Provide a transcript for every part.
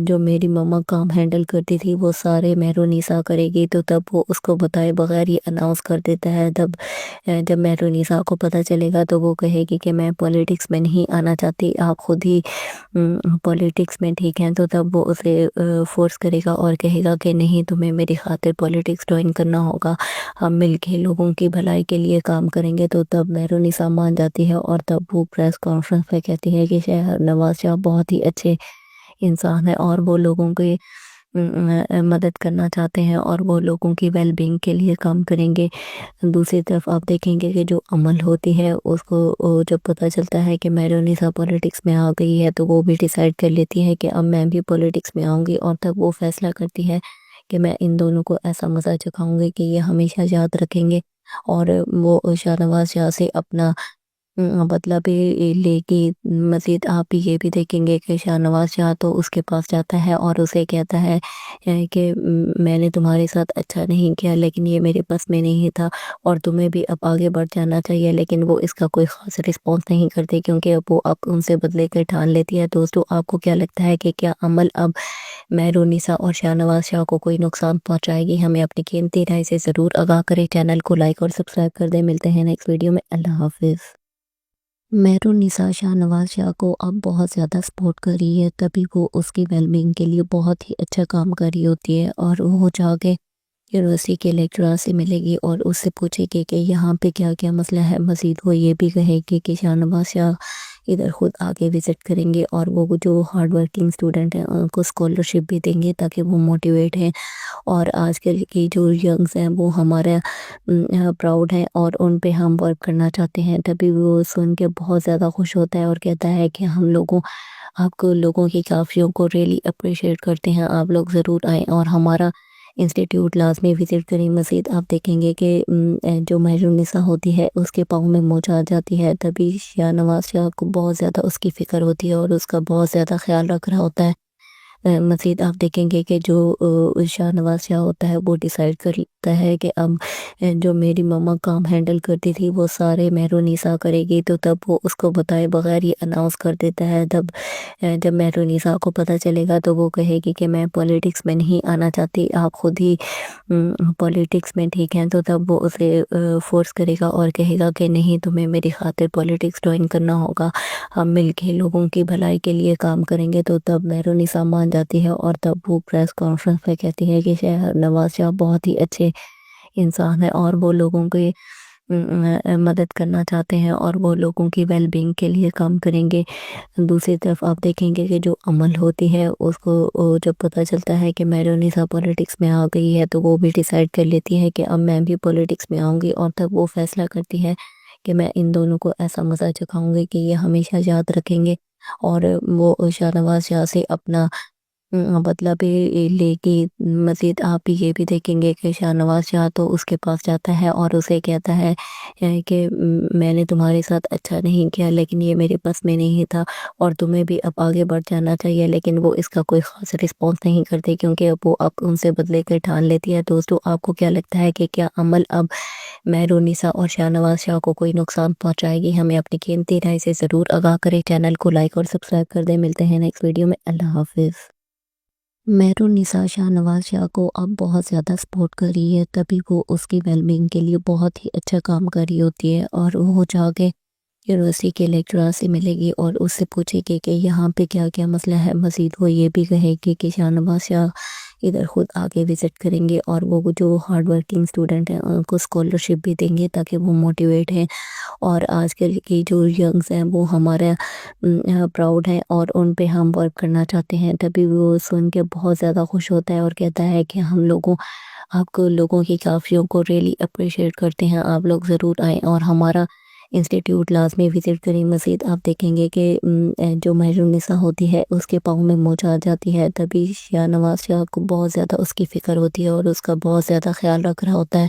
جو میری ماما کام ہینڈل کرتی تھی وہ سارے مہرونیسا کرے گی، تو تب وہ اس کو بتائے بغیر یہ اناؤنس کر دیتا ہے۔ تب جب مہرونیسا کو پتہ چلے گا تو وہ کہے گی کہ میں پولیٹکس میں نہیں آنا چاہتی، آپ خود ہی پولیٹکس میں ٹھیک ہیں، تو تب وہ اسے فورس کرے گا اور کہے گا کہ نہیں، تمہیں میری خاطر پولیٹکس جوائن کرنا ہوگا، ہم مل کے لوگوں کی بھلائی کے لیے کام کریں گے۔ تو تب مہرونیسا مان جاتی ہے اور تب وہ پریس کانفرنس پہ کہتی ہے کہ نواز شاہ بہت ہی اچھے انسان ہے اور وہ لوگوں کی مدد کرنا چاہتے ہیں اور وہ لوگوں کی ویل بینگ کے لیے کام کریں گے۔ دوسری طرف آپ دیکھیں گے کہ جو عمل ہوتی ہے اس کو جب پتہ چلتا ہے کہ مہرونیسا پولیٹکس میں آ گئی ہے تو وہ بھی ڈیسائیڈ کر لیتی ہے کہ اب میں بھی پولیٹکس میں آؤں گی، اور تب وہ فیصلہ کرتی ہے کہ میں ان دونوں کو ایسا مزہ چکھاؤں گی کہ یہ ہمیشہ یاد رکھیں گے، اور وہ شاہ نواز شاہ سے اپنا بدلہ بھی لے گی۔ مزید آپ یہ بھی دیکھیں گے کہ شاہ نواز شاہ تو اس کے پاس جاتا ہے اور اسے کہتا ہے کہ میں نے تمہارے ساتھ اچھا نہیں کیا، لیکن یہ میرے بس میں نہیں تھا اور تمہیں بھی اب آگے بڑھ جانا چاہیے، لیکن وہ اس کا کوئی خاص رسپانس نہیں کرتے کیونکہ اب وہ اب ان سے بدلے کے ٹھان لیتی ہے۔ دوستو، آپ کو کیا لگتا ہے کہ کیا عمل اب مہرونیسا اور شاہ نواز شاہ کو کوئی نقصان پہنچائے گی؟ ہمیں اپنی قیمتی رائے سے ضرور آگاہ کریں، چینل کو لائک اور سبسکرائب کر دیں۔ ملتے ہیں نیکسٹ ویڈیو میں، اللہ حافظ۔ مہرونیسا شاہ نواز شاہ کو اب بہت زیادہ سپورٹ کر رہی ہے، تبھی وہ اس کی ویل بینگ کے لیے بہت ہی اچھا کام کر رہی ہوتی ہے، اور وہ جا کے یونیورسٹی کے لیکچرر سے ملے گی اور اس سے پوچھے گی کہ یہاں پہ کیا کیا مسئلہ ہے۔ مزید وہ یہ بھی کہے گی کہ شاہ نواز شاہ ادھر خود آگے وزٹ کریں گے اور وہ جو ہارڈ ورکنگ اسٹوڈنٹ ہیں ان کو اسکالرشپ بھی دیں گے تاکہ وہ موٹیویٹ ہیں، اور آج کل کی جو ینگز ہیں وہ ہمارا پراؤڈ ہیں اور ان پہ ہم ورک کرنا چاہتے ہیں۔ تبھی وہ سن کے بہت زیادہ خوش ہوتا ہے اور کہتا ہے کہ ہم آپ کو لوگوں کی کافیوں کو ریلی اپریشیٹ کرتے ہیں، آپ لوگ ضرور آئیں اور ہمارا انسٹیٹیوٹ لازمی وزٹ کریں۔ مزید آپ دیکھیں گے کہ جو مہرونیسا ہوتی ہے اس کے پاؤں میں موچ آ جاتی ہے، تبھی شاہ نواز شاہ کو بہت زیادہ اس کی فکر ہوتی ہے اور اس کا بہت زیادہ خیال رکھ رہا ہوتا ہے۔ مزید آپ دیکھیں گے کہ جو شاہ نواز شاہ ہوتا ہے وہ ڈیسائیڈ کرتا ہے کہ اب جو میری ماما کام ہینڈل کرتی تھی وہ سارے مہرونیسا کرے گی، تو تب وہ اس کو بتائے بغیر یہ اناؤنس کر دیتا ہے۔ تب جب مہرونیسا کو پتہ چلے گا تو وہ کہے گی کہ میں پولیٹکس میں نہیں آنا چاہتی، آپ خود ہی پولیٹکس میں ٹھیک ہیں، تو تب وہ اسے فورس کرے گا اور کہے گا کہ نہیں، تمہیں میری خاطر پولیٹکس جوائن کرنا ہوگا، ہم مل کے لوگوں کی بھلائی کے لیے کام کریں گے۔ تو تب مہرونیسا مان جاتی ہے اور تب وہ پریس کانفرنس پہ کہتی ہے کہ نواز شاہ بہت ہی اچھے انسان ہے اور وہ لوگوں کی مدد کرنا چاہتے ہیں اور وہ لوگوں کی ویل بینگ کے لیے کام کریں گے۔ دوسری طرف آپ دیکھیں گے کہ جو عمل ہوتی ہے اس کو جب پتہ چلتا ہے کہ مہرونیسا پولیٹکس میں آ گئی ہے تو وہ بھی ڈیسائیڈ کر لیتی ہے کہ اب میں بھی پولیٹکس میں آؤں گی، اور تب وہ فیصلہ کرتی ہے کہ میں ان دونوں کو ایسا مزہ چکھاؤں گی کہ یہ ہمیشہ یاد رکھیں گے، اور وہ شاہ نواز شاہ سے اپنا بدلہ بھی لے گی۔ مزید آپ یہ بھی دیکھیں گے کہ شاہ نواز شاہ تو اس کے پاس جاتا ہے اور اسے کہتا ہے کہ میں نے تمہارے ساتھ اچھا نہیں کیا، لیکن یہ میرے بس میں نہیں تھا اور تمہیں بھی اب آگے بڑھ جانا چاہیے، لیکن وہ اس کا کوئی خاص رسپانس نہیں کرتے کیونکہ اب وہ اب ان سے بدلے کے ٹھان لیتی ہے۔ دوستو، آپ کو کیا لگتا ہے کہ کیا عمل اب مہرونیسا اور شاہ نواز شاہ کو کوئی نقصان پہنچائے گی؟ ہمیں اپنی قیمتی رائے سے ضرور آگاہ کریں، چینل کو لائک اور سبسکرائب کر دیں۔ ملتے ہیں نیکسٹ ویڈیو میں، اللہ حافظ۔ مہرونیسا شاہ نواز شاہ کو اب بہت زیادہ سپورٹ کر رہی ہے، تبھی وہ اس کی ویل بینگ کے لیے بہت ہی اچھا کام کر رہی ہوتی ہے، اور وہ جا کے یونیورسٹی کے لیکچرر سے ملے گی اور اس سے پوچھے گی کہ یہاں پہ کیا کیا مسئلہ ہے۔ مزید وہ یہ بھی کہے گی کہ شاہ نواز شاہ ادھر خود آگے وزٹ کریں گے اور وہ جو ہارڈ ورکنگ اسٹوڈنٹ ہیں ان کو اسکالرشپ بھی دیں گے تاکہ وہ موٹیویٹ ہیں، اور آج کل کی جو ینگز ہیں وہ ہمارا پراؤڈ ہیں اور ان پہ ہم ورک کرنا چاہتے ہیں۔ تبھی وہ سن کے بہت زیادہ خوش ہوتا ہے اور کہتا ہے کہ ہم آپ کو لوگوں کی کافیوں کو ریلی اپریشیٹ کرتے ہیں، آپ لوگ ضرور آئیں اور ہمارا انسٹیٹیوٹ لازمی وزٹ کریں۔ مزید آپ دیکھیں گے کہ جو مہرونیسا ہوتی ہے اس کے پاؤں میں موچ آ جاتی ہے، تبھی شاہ نواز شاہ کو بہت زیادہ اس کی فکر ہوتی ہے اور اس کا بہت زیادہ خیال رکھ رہا ہوتا ہے۔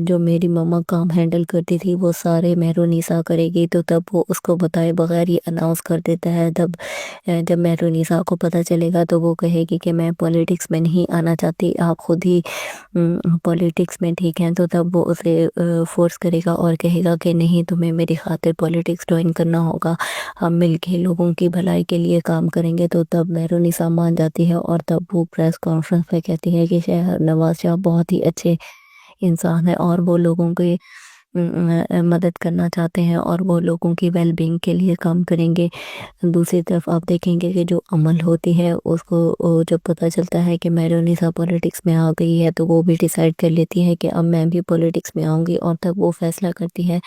جو میری ماما کام ہینڈل کرتی تھی وہ سارے مہرونیسا کرے گی، تو تب وہ اس کو بتائے بغیر یہ اناؤنس کر دیتا ہے۔ تب جب مہرونیسا کو پتہ چلے گا تو وہ کہے گی کہ میں پولیٹکس میں نہیں آنا چاہتی، آپ خود ہی پولیٹکس میں ٹھیک ہیں، تو تب وہ اسے فورس کرے گا اور کہے گا کہ نہیں، تمہیں میری خاطر پولیٹکس جوائن کرنا ہوگا، ہم مل کے لوگوں کی بھلائی کے لیے کام کریں گے۔ تو تب مہرونیسا مان جاتی ہے اور تب وہ پریس کانفرنس پہ کہتی ہے کہ نواز شاہ بہت ہی اچھے انسان ہے اور وہ لوگوں کی مدد کرنا چاہتے ہیں اور وہ لوگوں کی ویل بینگ کے لیے کام کریں گے۔ دوسری طرف آپ دیکھیں گے کہ جو عمل ہوتی ہے اس کو جب پتہ چلتا ہے کہ مہرونیسا پولیٹکس میں آ گئی ہے تو وہ بھی ڈیسائیڈ کر لیتی ہے کہ اب میں بھی پولیٹکس میں آؤں گی، اور تب وہ فیصلہ کرتی ہے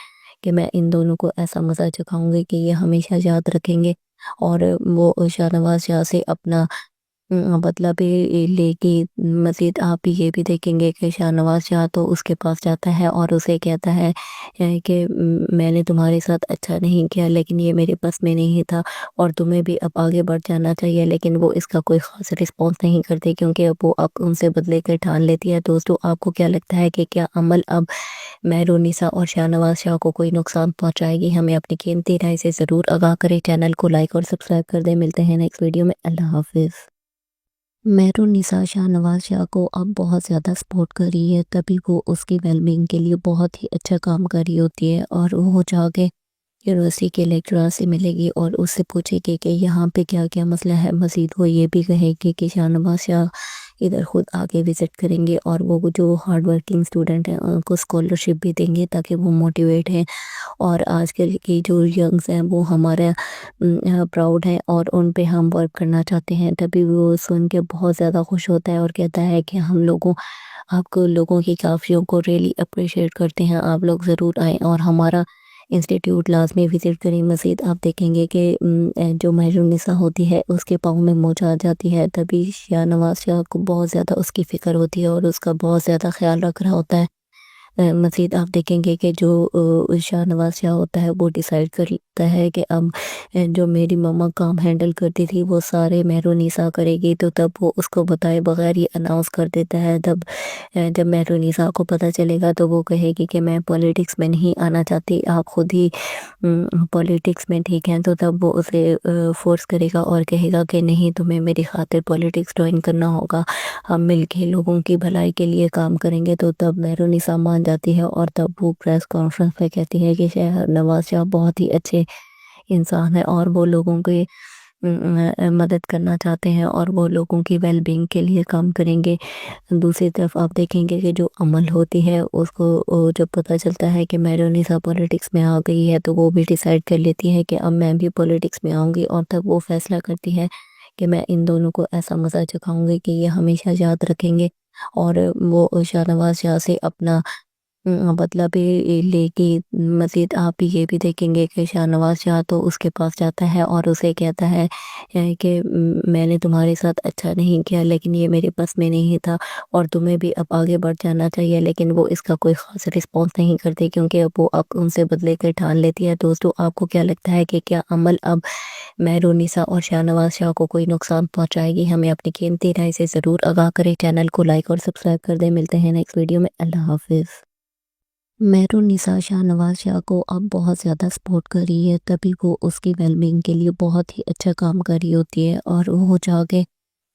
کہ میں ان دونوں کو ایسا مزہ چکھاؤں گی کہ یہ ہمیشہ یاد رکھیں گے، اور وہ شاہ نواز شاہ سے اپنا بدلہ بھی لے گی۔ مزید آپ یہ بھی دیکھیں گے کہ شاہ نواز شاہ تو اس کے پاس جاتا ہے اور اسے کہتا ہے کہ میں نے تمہارے ساتھ اچھا نہیں کیا، لیکن یہ میرے بس میں نہیں تھا اور تمہیں بھی اب آگے بڑھ جانا چاہیے، لیکن وہ اس کا کوئی خاص رسپانس نہیں کرتے کیونکہ اب وہ اب ان سے بدلے کے ٹھان لیتی ہے۔ دوستو، آپ کو کیا لگتا ہے کہ کیا عمل اب مہرونیسا اور شاہ نواز شاہ کو کوئی نقصان پہنچائے گی؟ ہمیں اپنی قیمتی رائے سے ضرور آگاہ کریں، چینل کو لائک اور سبسکرائب کر دیں۔ ملتے ہیں نیکسٹ ویڈیو میں، اللہ حافظ۔ مہرونیسا شاہ نواز شاہ کو اب بہت زیادہ سپورٹ کر رہی ہے، تبھی وہ اس کی ویل بینگ کے لیے بہت ہی اچھا کام کر رہی ہوتی ہے، اور وہ جا کے یونیورسٹی کے لیکچرر سے ملے گی اور اس سے پوچھے گی کہ یہاں پہ کیا کیا مسئلہ ہے۔ مزید وہ یہ بھی کہے گی کہ شاہ نواز شاہ ادھر خود آگے وزٹ کریں گے اور وہ جو ہارڈ ورکنگ اسٹوڈنٹ ہیں ان کو اسکالرشپ بھی دیں گے تاکہ وہ موٹیویٹ ہیں، اور آج کل کی جو ینگز ہیں وہ ہمارا پراؤڈ ہیں اور ان پہ ہم ورک کرنا چاہتے ہیں۔ تبھی وہ سن کے بہت زیادہ خوش ہوتا ہے اور کہتا ہے کہ ہم آپ کو لوگوں کی کافیوں کو ریلی اپریشیٹ کرتے ہیں، آپ لوگ ضرور آئیں اور ہمارا انسٹیٹیوٹ لازمی وزٹ کریں۔ مزید آپ دیکھیں گے کہ جو مہرونیسا ہوتی ہے اس کے پاؤں میں موچ آ جاتی ہے، تبھی شاہ نواز شاہ کو بہت زیادہ اس کی فکر ہوتی ہے اور اس کا بہت زیادہ خیال رکھ رہا ہوتا ہے۔ مزید آپ دیکھیں گے کہ جو شاہ نواز شاہ ہوتا ہے وہ ڈیسائیڈ کرتا ہے کہ اب جو میری ماما کام ہینڈل کرتی تھی وہ سارے مہرونیسا کرے گی، تو تب وہ اس کو بتائے بغیر یہ اناؤنس کر دیتا ہے۔ تب جب مہرونیسا کو پتہ چلے گا تو وہ کہے گی کہ میں پولیٹکس میں نہیں آنا چاہتی، آپ خود ہی پولیٹکس میں ٹھیک ہیں، تو تب وہ اسے فورس کرے گا اور کہے گا کہ نہیں، تمہیں میری خاطر پولیٹکس جوائن کرنا ہوگا، ہم مل کے لوگوں کی بھلائی کے لیے کام کریں گے۔ تو تب مہرونیسا مان جاتی ہے اور تب وہ پریس کانفرنس پہ کہتی ہے کہ نواز شاہ بہت ہی اچھے انسان ہے اور وہ لوگوں کی مدد کرنا چاہتے ہیں اور وہ لوگوں کی ویل بینگ کے لیے کام کریں گے۔ دوسری طرف آپ دیکھیں گے کہ جو عمل ہوتی ہے اس کو جب پتہ چلتا ہے کہ مہرونیسا پولیٹکس میں آ گئی ہے تو وہ بھی ڈیسائیڈ کر لیتی ہے کہ اب میں بھی پولیٹکس میں آؤں گی، اور تب وہ فیصلہ کرتی ہے کہ میں ان دونوں کو ایسا مزہ چکھاؤں گی کہ یہ ہمیشہ یاد رکھیں گے، اور وہ شاہ نواز شاہ سے اپنا بدلہ بھی لے گی۔ مزید آپ یہ بھی دیکھیں گے کہ شاہ نواز شاہ تو اس کے پاس جاتا ہے اور اسے کہتا ہے کہ میں نے تمہارے ساتھ اچھا نہیں کیا، لیکن یہ میرے بس میں نہیں تھا اور تمہیں بھی اب آگے بڑھ جانا چاہیے، لیکن وہ اس کا کوئی خاص رسپانس نہیں کرتے کیونکہ اب وہ اب ان سے بدلے کے ٹھان لیتی ہے۔ دوستو، آپ کو کیا لگتا ہے کہ کیا عمل اب مہرونیسا اور شاہ نواز شاہ کو کوئی نقصان پہنچائے گی؟ ہمیں اپنی قیمتی رائے سے ضرور آگاہ کریں، چینل کو لائک اور سبسکرائب کر دیں۔ ملتے ہیں نیکسٹ ویڈیو میں، اللہ حافظ۔ مہرونیسا شاہ نواز شاہ کو اب بہت زیادہ سپورٹ کر رہی ہے، تبھی وہ اس کی ویل بینگ کے لیے بہت ہی اچھا کام کر رہی ہوتی ہے، اور وہ جا کے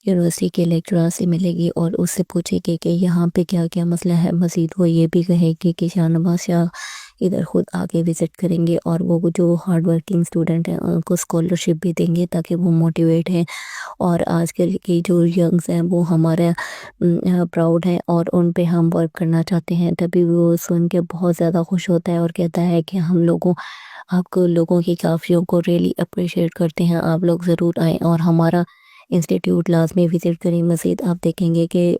یونیورسٹی کے لیکچرر سے ملے گی اور اس سے پوچھے گی کہ یہاں پہ کیا کیا مسئلہ ہے۔ مزید وہ یہ بھی کہے گی کہ شاہ نواز شاہ ادھر خود آگے وزٹ کریں گے اور وہ جو ہارڈ ورکنگ اسٹوڈنٹ ہیں ان کو اسکالرشپ بھی دیں گے تاکہ وہ موٹیویٹ ہیں، اور آج کل کی جو ینگز ہیں وہ ہمارا پراؤڈ ہیں اور ان پہ ہم ورک کرنا چاہتے ہیں۔ تبھی وہ سن کے بہت زیادہ خوش ہوتا ہے اور کہتا ہے کہ ہم آپ کو لوگوں کی کافیوں کو ریلی اپریشیٹ کرتے ہیں، آپ لوگ ضرور آئیں اور ہمارا انسٹیٹیوٹ لازمی وزٹ کریں۔ مزید آپ دیکھیں گے کہ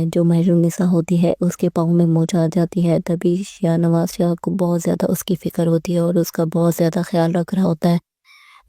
جو مہرونیسا ہوتی ہے اس کے پاؤں میں موچ آ جاتی ہے، تبھی شاہ نواز شاہ کو بہت زیادہ اس کی فکر ہوتی ہے اور اس کا بہت زیادہ خیال رکھ رہا ہوتا ہے۔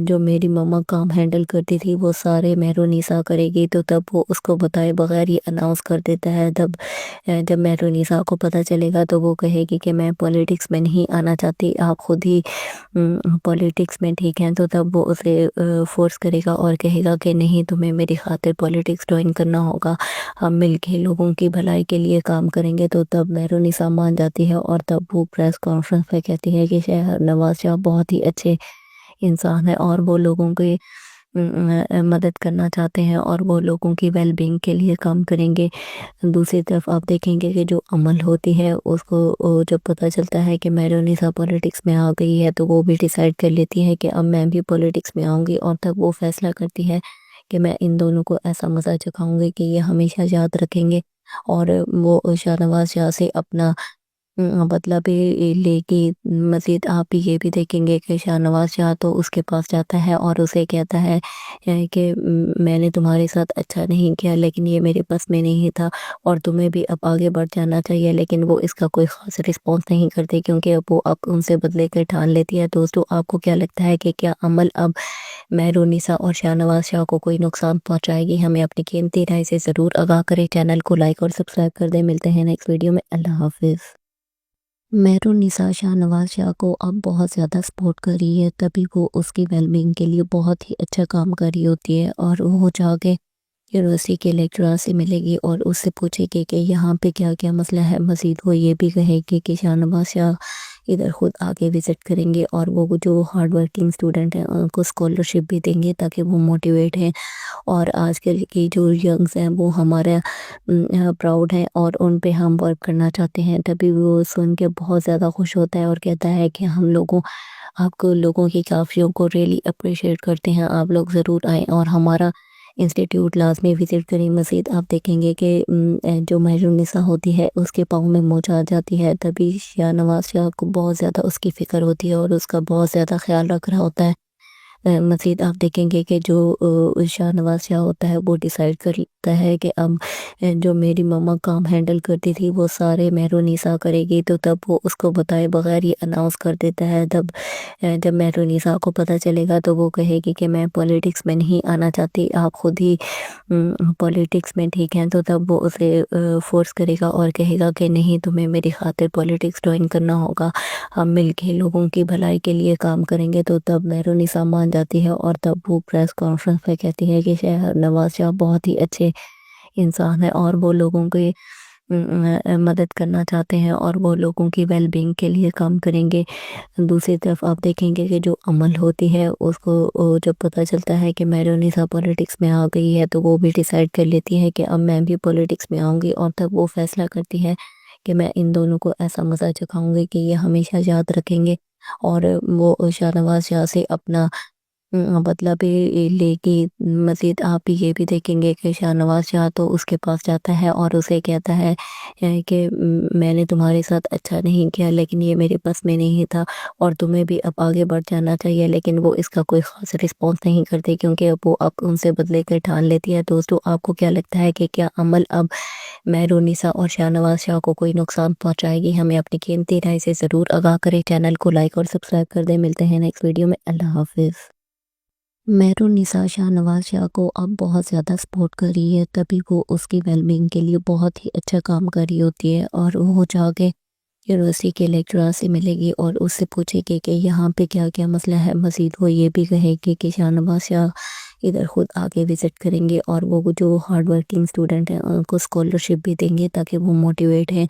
جو میری ماما کام ہینڈل کرتی تھی وہ سارے مہرونیسا کرے گی، تو تب وہ اس کو بتائے بغیر یہ اناؤنس کر دیتا ہے۔ جب مہرونیسا کو پتہ چلے گا تو وہ کہے گی کہ میں پولیٹکس میں نہیں آنا چاہتی، آپ خود ہی پولیٹکس میں ٹھیک ہیں، تو تب وہ اسے فورس کرے گا اور کہے گا کہ نہیں، تمہیں میری خاطر پولیٹکس جوائن کرنا ہوگا، ہم مل کے لوگوں کی بھلائی کے لیے کام کریں گے۔ تو تب مہرونیسا مان جاتی ہے اور تب وہ پریس کانفرنس پہ کہتی ہے کہ نواز شاہ بہت ہی اچھے انسان ہے اور وہ لوگوں کی مدد کرنا چاہتے ہیں اور وہ لوگوں کی ویل بینگ کے لیے کام کریں گے۔ دوسری طرف آپ دیکھیں گے کہ جو عمل ہوتی ہے اس کو جب پتہ چلتا ہے کہ مہرونیسا پولیٹکس میں آ گئی ہے تو وہ بھی ڈیسائیڈ کر لیتی ہے کہ اب میں بھی پولیٹکس میں آؤں گی، اور تب وہ فیصلہ کرتی ہے کہ میں ان دونوں کو ایسا مزہ چکھاؤں گی کہ یہ ہمیشہ یاد رکھیں گے، اور وہ شاہ نواز شاہ سے اپنا بدلہ بھی لے گی۔ مزید آپ یہ بھی دیکھیں گے کہ شاہ نواز شاہ تو اس کے پاس جاتا ہے اور اسے کہتا ہے کہ میں نے تمہارے ساتھ اچھا نہیں کیا، لیکن یہ میرے بس میں نہیں تھا اور تمہیں بھی اب آگے بڑھ جانا چاہیے، لیکن وہ اس کا کوئی خاص رسپانس نہیں کرتے کیونکہ اب وہ ان سے بدلے کے ٹھان لیتی ہے۔ دوستو، آپ کو کیا لگتا ہے کہ کیا عمل اب مہرونیسا اور شاہ نواز شاہ کو کوئی نقصان پہنچائے گی؟ ہمیں اپنی قیمتی رائے سے ضرور آگاہ کریں، چینل کو لائک اور سبسکرائب کر دیں۔ ملتے ہیں نیکسٹ ویڈیو میں، اللہ حافظ۔ مہرونیسا شاہ نواز شاہ کو اب بہت زیادہ سپورٹ کر رہی ہے، تبھی وہ اس کی ویل بینگ کے لیے بہت ہی اچھا کام کر رہی ہوتی ہے، اور وہ جا کے یونیورسٹی کے لیکچرر سے ملے گی اور اس سے پوچھے گی کہ یہاں پہ کیا کیا مسئلہ ہے۔ مزید وہ یہ بھی کہے گی کہ شاہ نواز شاہ ادھر خود آگے وزٹ کریں گے اور وہ جو ہارڈ ورکنگ اسٹوڈنٹ ہیں ان کو اسکالرشپ بھی دیں گے تاکہ وہ موٹیویٹ ہیں، اور آج کل کی جو ینگز ہیں وہ ہمارا پراؤڈ ہیں اور ان پہ ہم ورک کرنا چاہتے ہیں۔ تبھی وہ سن کے بہت زیادہ خوش ہوتا ہے اور کہتا ہے کہ ہم آپ کو لوگوں کی کافیوں کو ریلی اپریشیٹ کرتے ہیں، آپ لوگ ضرور آئیں اور ہمارا انسٹیٹیوٹ لازمی وزٹ کریں۔ مزید آپ دیکھیں گے کہ جو مہرونیسا ہوتی ہے اس کے پاؤں میں موچ آ جاتی ہے، تبھی شاہ نواز شاہ کو بہت زیادہ اس کی فکر ہوتی ہے اور اس کا بہت زیادہ خیال رکھ رہا ہوتا ہے۔ مزید آپ دیکھیں گے کہ جو شاہ نواز شاہ ہوتا ہے وہ ڈیسائیڈ کرتا ہے کہ اب جو میری ماما کام ہینڈل کرتی تھی وہ سارے مہرونیسا کرے گی، تو تب وہ اس کو بتائے بغیر یہ اناؤنس کر دیتا ہے۔ جب مہرونیسا کو پتہ چلے گا تو وہ کہے گی کہ میں پولیٹکس میں نہیں آنا چاہتی، آپ خود ہی پولیٹکس میں ٹھیک ہیں، تو تب وہ اسے فورس کرے گا اور کہے گا کہ نہیں، تمہیں میری خاطر پولیٹکس جوائن کرنا ہوگا، ہم مل کے لوگوں کی بھلائی کے لیے کام کریں گے۔ تو تب مہرونیسا مان جاتی ہے اور تب وہ پریس کانفرنس پہ کہتی ہے کہ شاہ نواز شاہ بہت ہی اچھے انسان ہے اور وہ لوگوں کی مدد کرنا چاہتے ہیں اور وہ لوگوں کی ویل بینگ کے لیے کام کریں گے۔ دوسری طرف آپ دیکھیں گے کہ جو عمل ہوتی ہے اس کو جب پتہ چلتا ہے کہ مہرونیسا پولیٹکس میں آ گئی ہے تو وہ بھی ڈیسائیڈ کر لیتی ہے کہ اب میں بھی پولیٹکس میں آؤں گی، اور تب وہ فیصلہ کرتی ہے کہ میں ان دونوں کو ایسا مزہ چکھاؤں گی کہ یہ ہمیشہ یاد رکھیں گے، اور وہ شاہ نواز شاہ سے اپنا بدلہ بھی لے گی۔ مزید آپ یہ بھی دیکھیں گے کہ شاہ نواز شاہ تو اس کے پاس جاتا ہے اور اسے کہتا ہے کہ میں نے تمہارے ساتھ اچھا نہیں کیا، لیکن یہ میرے بس میں نہیں تھا اور تمہیں بھی اب آگے بڑھ جانا چاہیے، لیکن وہ اس کا کوئی خاص رسپانس نہیں کرتے کیونکہ اب وہ ان سے بدلے کے ٹھان لیتی ہے۔ دوستو، آپ کو کیا لگتا ہے کہ کیا عمل اب مہرونیسا اور شاہ نواز شاہ کو کوئی نقصان پہنچائے گی؟ ہمیں اپنی قیمتی رائے سے ضرور آگاہ کریں، چینل کو لائک اور سبسکرائب کر دیں۔ ملتے ہیں نیکسٹ ویڈیو میں، اللہ حافظ۔ مہرونیسا شاہ نواز شاہ کو اب بہت زیادہ سپورٹ کر رہی ہے، تبھی وہ اس کی ویل بینگ کے لیے بہت ہی اچھا کام کر رہی ہوتی ہے، اور وہ جا کے یونیورسٹی کے لیکچرر سے ملے گی اور اس سے پوچھے گی کہ یہاں پہ کیا کیا مسئلہ ہے۔ مزید وہ یہ بھی کہے گی کہ شاہ نواز شاہ ادھر خود آگے وزٹ کریں گے اور وہ جو ہارڈ ورکنگ اسٹوڈنٹ ہیں ان کو اسکالرشپ بھی دیں گے تاکہ وہ موٹیویٹ ہیں،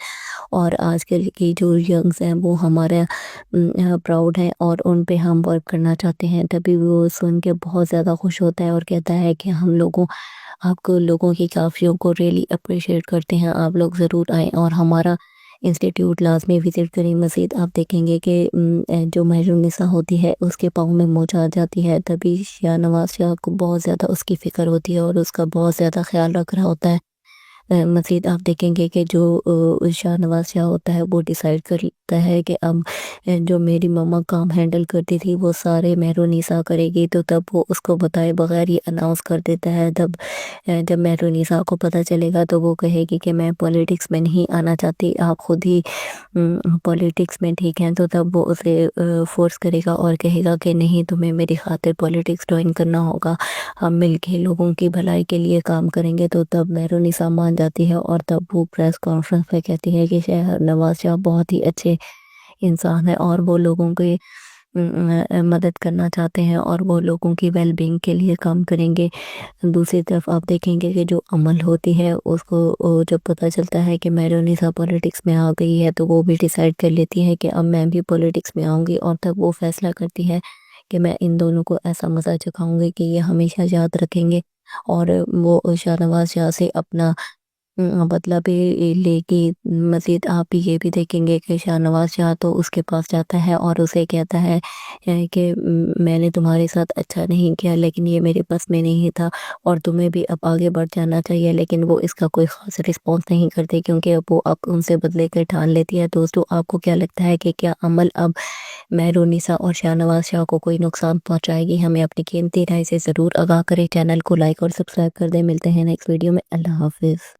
اور آج کل کی جو ینگز ہیں وہ ہمارا پراؤڈ ہیں اور ان پہ ہم ورک کرنا چاہتے ہیں۔ تبھی وہ سن کے بہت زیادہ خوش ہوتا ہے اور کہتا ہے کہ ہم آپ کو لوگوں کی کافیوں کو ریلی اپریشیٹ کرتے ہیں، آپ لوگ ضرور آئیں اور ہمارا انسٹیٹیوٹ لازمی وزٹ کریں۔ مزید آپ دیکھیں گے کہ جو مہرونیسا ہوتی ہے اس کے پاؤں میں موچ آ جاتی ہے، تبھی شاہ نواز شاہ کو بہت زیادہ اس کی فکر ہوتی ہے اور اس کا بہت زیادہ خیال رکھ رہا ہوتا ہے۔ مزید آپ دیکھیں گے کہ جو شاہ نواز شاہ ہوتا ہے وہ ڈیسائیڈ کرتا سوچتا ہے کہ اب جو میری ماما کام ہینڈل کرتی تھی وہ سارے مہرونیسا کرے گی، تو تب وہ اس کو بتائے بغیر یہ اناؤنس کر دیتا ہے۔ جب مہرونیسا کو پتہ چلے گا تو وہ کہے گی کہ میں پولیٹکس میں نہیں آنا چاہتی، آپ خود ہی پولیٹکس میں ٹھیک ہیں، تو تب وہ اسے فورس کرے گا اور کہے گا کہ نہیں، تمہیں میری خاطر پولیٹکس جوائن کرنا ہوگا، ہم مل کے لوگوں کی بھلائی کے لیے کام کریں گے۔ تو تب مہرونیسا مان جاتی ہے اور تب وہ پریس کانفرنس پہ کہتی ہے کہ نواز شاہ بہت ہی اچھے انسان ہے اور وہ لوگوں کے مدد کرنا چاہتے ہیں اور وہ لوگوں کی ویل بینگ کے لیے کام کریں گے۔ دوسری طرف آپ دیکھیں گے کہ جو عمل ہوتی ہے اس کو جب پتہ چلتا ہے کہ مہرونیسا پولیٹکس میں آ گئی ہے تو وہ بھی ڈیسائیڈ کر لیتی ہے کہ اب میں بھی پولیٹکس میں آؤں گی، اور تب وہ فیصلہ کرتی ہے کہ میں ان دونوں کو ایسا مزہ چکھاؤں گی کہ یہ ہمیشہ یاد رکھیں گے، اور وہ شاہ نواز شاہ سے اپنا بدلہ بھی لے گی۔ مزید آپ یہ بھی دیکھیں گے کہ شاہ نواز شاہ تو اس کے پاس جاتا ہے اور اسے کہتا ہے کہ میں نے تمہارے ساتھ اچھا نہیں کیا، لیکن یہ میرے بس میں نہیں تھا اور تمہیں بھی اب آگے بڑھ جانا چاہیے، لیکن وہ اس کا کوئی خاص رسپانس نہیں کرتے کیونکہ اب وہ ان سے بدلے کے ٹھان لیتی ہے۔ دوستو، آپ کو کیا لگتا ہے کہ کیا عمل اب مہرونیسا اور شاہ نواز شاہ کو کوئی نقصان پہنچائے گی؟ ہمیں اپنی قیمتی رائے سے ضرور آگاہ کریں، چینل کو لائک اور سبسکرائب کر دیں۔ ملتے ہیں نیکسٹ ویڈیو میں، اللہ حافظ۔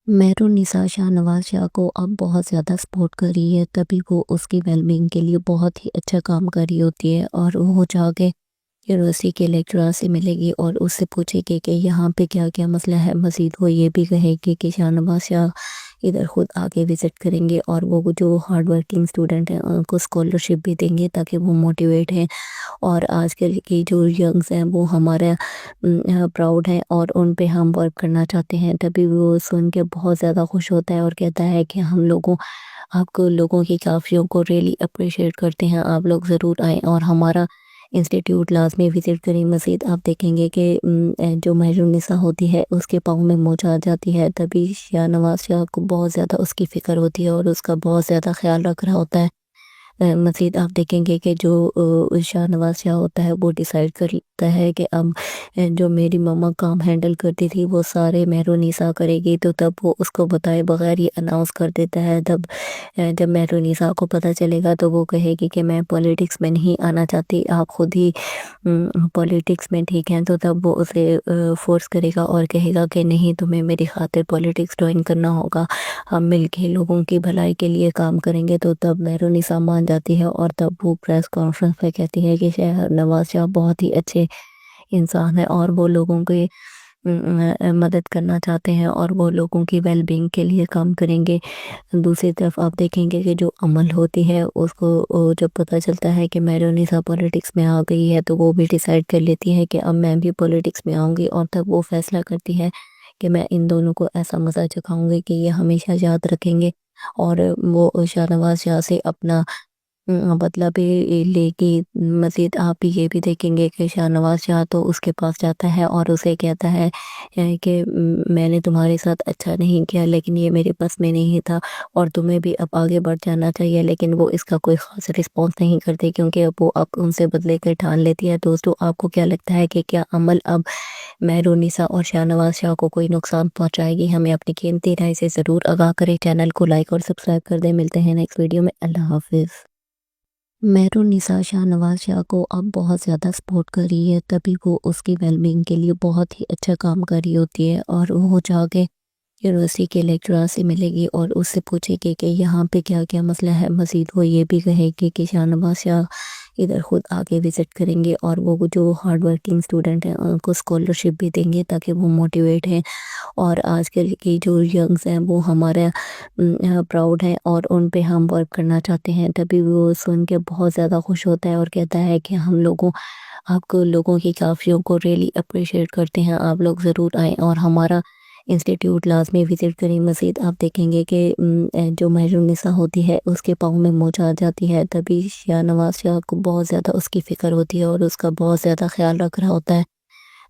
مہرونیسا شاہ نواز شاہ کو اب بہت زیادہ سپورٹ کر رہی ہے، تبھی وہ اس کی ویل بینگ کے لیے بہت ہی اچھا کام کر رہی ہوتی ہے، اور وہ جا کے یونیورسٹی کے لیکچرر سے ملے گی اور اس سے پوچھے گی کہ یہاں پہ کیا کیا مسئلہ ہے۔ مزید وہ یہ بھی کہے گی کہ شاہ نواز شاہ ادھر خود آگے وزٹ کریں گے اور وہ جو ہارڈ ورکنگ اسٹوڈنٹ ہیں ان کو اسکالرشپ بھی دیں گے تاکہ وہ موٹیویٹ ہیں، اور آج کل کی جو ینگز ہیں وہ ہمارا پراؤڈ ہیں اور ان پہ ہم ورک کرنا چاہتے ہیں۔ تبھی وہ سن کے بہت زیادہ خوش ہوتا ہے اور کہتا ہے کہ ہم آپ کو لوگوں کی کافیوں کو ریلی اپریشیٹ کرتے ہیں، آپ لوگ ضرور آئیں اور ہمارا انسٹیٹیوٹ لازمی وزٹ کریں۔ مزید آپ دیکھیں گے کہ جو مہرونیسا ہوتی ہے اس کے پاؤں میں موچ آ جاتی ہے، تبھی شاہ نواز شاہ کو بہت زیادہ اس کی فکر ہوتی ہے اور اس کا بہت زیادہ خیال رکھ رہا ہوتا ہے۔ مزید آپ دیکھیں گے کہ جو شاہ نواز شاہ ہوتا ہے وہ ڈیسائیڈ کرتا ہے کہ اب جو میری ماما کام ہینڈل کرتی تھی وہ سارے مہرونیسا کرے گی، تو تب وہ اس کو بتائے بغیر یہ اناؤنس کر دیتا ہے۔ جب مہرونیسا کو پتہ چلے گا تو وہ کہے گی کہ میں پولیٹکس میں نہیں آنا چاہتی، آپ خود ہی پولیٹکس میں ٹھیک ہیں، تو تب وہ اسے فورس کرے گا اور کہے گا کہ نہیں، تمہیں میری خاطر پولیٹکس جوائن کرنا ہوگا، ہم مل کے لوگوں کی بھلائی کے لیے کام کریں گے۔ تو تب مہرونیسا مان جاتی ہے اور تب وہ پریس کانفرنس پہ کہتی ہے کہ شاہ نواز شاہ بہت ہی اچھے انسان ہے اور وہ لوگوں کی مدد کرنا چاہتے ہیں اور وہ لوگوں کی ویل بینگ کے لیے کام کریں گے۔ دوسری طرف آپ دیکھیں گے کہ جو عمل ہوتی ہے اس کو جب پتہ چلتا ہے کہ مہرونیسا پولیٹکس میں آ گئی ہے تو وہ بھی ڈیسائیڈ کر لیتی ہے کہ اب میں بھی پولیٹکس میں آؤں گی، اور تب وہ فیصلہ کرتی ہے کہ میں ان دونوں کو ایسا مزہ چکھاؤں گی کہ یہ ہمیشہ یاد رکھیں گے، اور وہ شاہ نواز شاہ سے اپنا بدلہ بھی لے گی۔ مزید آپ یہ بھی دیکھیں گے کہ شاہ نواز شاہ تو اس کے پاس جاتا ہے اور اسے کہتا ہے کہ میں نے تمہارے ساتھ اچھا نہیں کیا، لیکن یہ میرے بس میں نہیں تھا اور تمہیں بھی اب آگے بڑھ جانا چاہیے، لیکن وہ اس کا کوئی خاص رسپانس نہیں کرتے کیونکہ اب وہ ان سے بدلے کے ٹھان لیتی ہے۔ دوستو، آپ کو کیا لگتا ہے کہ کیا عمل اب مہرونیسا اور شاہ نواز شاہ کو کوئی نقصان پہنچائے گی؟ ہمیں اپنی قیمتی رائے سے ضرور آگاہ کریں، چینل کو لائک اور سبسکرائب کر دیں۔ ملتے ہیں نیکسٹ ویڈیو میں، اللہ حافظ۔ مہرونیسا شاہ نواز شاہ کو اب بہت زیادہ سپورٹ کر رہی ہے، تبھی وہ اس کی ویل بینگ کے لیے بہت ہی اچھا کام کر رہی ہوتی ہے، اور وہ جا کے یونیورسٹی کے لیکچرر سے ملے گی اور اس سے پوچھے گی کہ یہاں پہ کیا کیا مسئلہ ہے۔ مزید وہ یہ بھی کہے گی کہ شاہ نواز شاہ ادھر خود آگے وزٹ کریں گے اور وہ جو ہارڈ ورکنگ اسٹوڈنٹ ہیں ان کو اسکالرشپ بھی دیں گے تاکہ وہ موٹیویٹ ہیں، اور آج کل کی جو ینگز ہیں وہ ہمارا پراؤڈ ہیں اور ان پہ ہم ورک کرنا چاہتے ہیں۔ تبھی وہ سن کے بہت زیادہ خوش ہوتا ہے اور کہتا ہے کہ ہم آپ کو لوگوں کی کافیوں کو ریلی اپریشیٹ کرتے ہیں، آپ لوگ ضرور آئیں اور ہمارا انسٹیٹیوٹ لازمی وزٹ کریں۔ مزید آپ دیکھیں گے کہ جو مہرونیسا ہوتی ہے اس کے پاؤں میں موچ آ جاتی ہے، تبھی شاہ نواز شاہ کو بہت زیادہ اس کی فکر ہوتی ہے اور اس کا بہت زیادہ خیال رکھ رہا ہوتا ہے۔